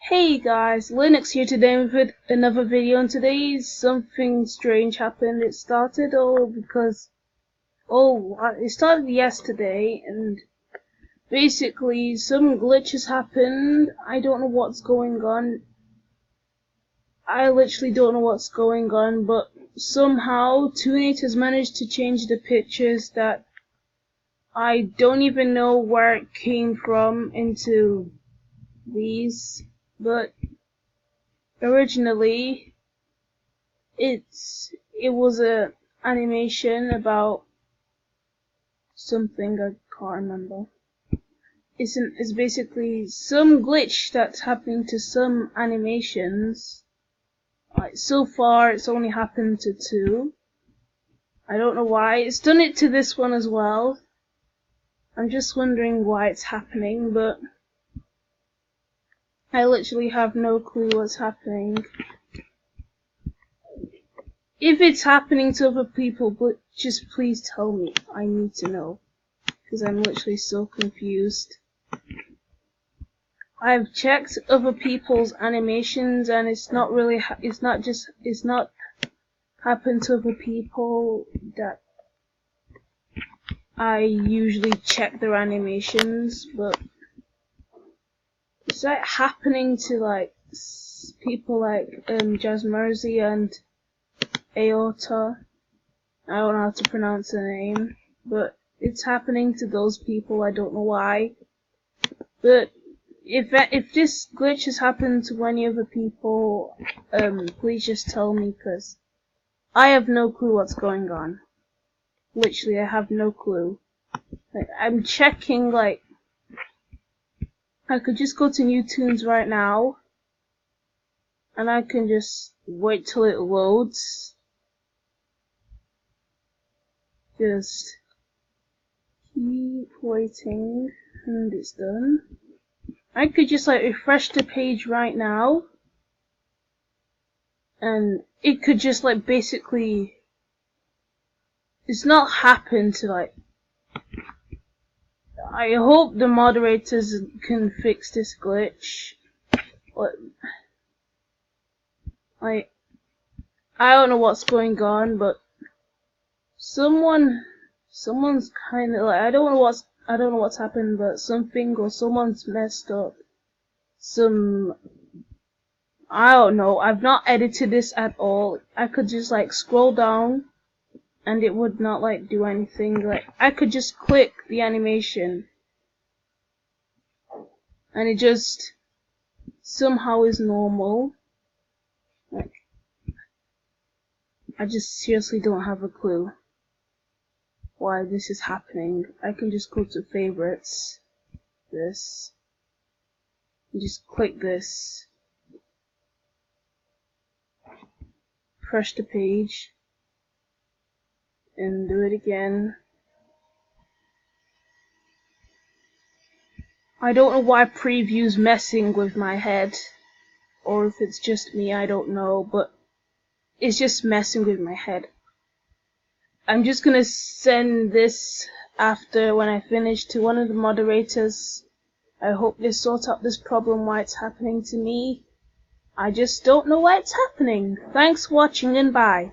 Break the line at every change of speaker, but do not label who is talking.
Hey guys, Linux here today with another video, and today something strange happened. It started it started yesterday, and basically some glitches happened. I don't know what's going on. I literally don't know what's going on, but somehow toonator's managed to change the pictures that I don't even know where it came from into these, but originally it was a animation about something I can't remember. It's basically some glitch that's happening to some animations. So far it's only happened to 2. I don't know why. It's done it to this one as well. I'm just wondering why it's happening, but I literally have no clue what's happening. If it's happening to other people, but just please tell me. I need to know, because I'm literally so confused. I've checked other people's animations, and it's not happened to other people that I usually check their animations, but it's like happening to like people like Jasmerzi and Aorta. I don't know how to pronounce the name, but it's happening to those people. I don't know why. But if this glitch has happened to any other people, please just tell me, because I have no clue what's going on. Literally, I have no clue. Like, I'm checking, like, I could just go to New Tunes right now, and I can just wait till it loads. Just keep waiting, and it's done. I could just like refresh the page right now, and it could just like basically, it's not happened to like, I hope the moderators can fix this glitch. But like, I don't know what's going on, but someone's kind of like, I don't know what's happened, but something or someone's messed up. I don't know. I've not edited this at all. I could just like scroll down, and it would not like do anything. Like, I could just click the animation, and it just somehow is normal. Like, I just seriously don't have a clue why this is happening. I can just go to favorites, this, and just click this, press the page, and do it again. I don't know why preview's messing with my head, or if it's just me, I don't know, but it's just messing with my head. I'm just gonna send this after when I finish to one of the moderators. I hope they sort out this problem, why it's happening to me. I just don't know why it's happening. Thanks for watching, and bye.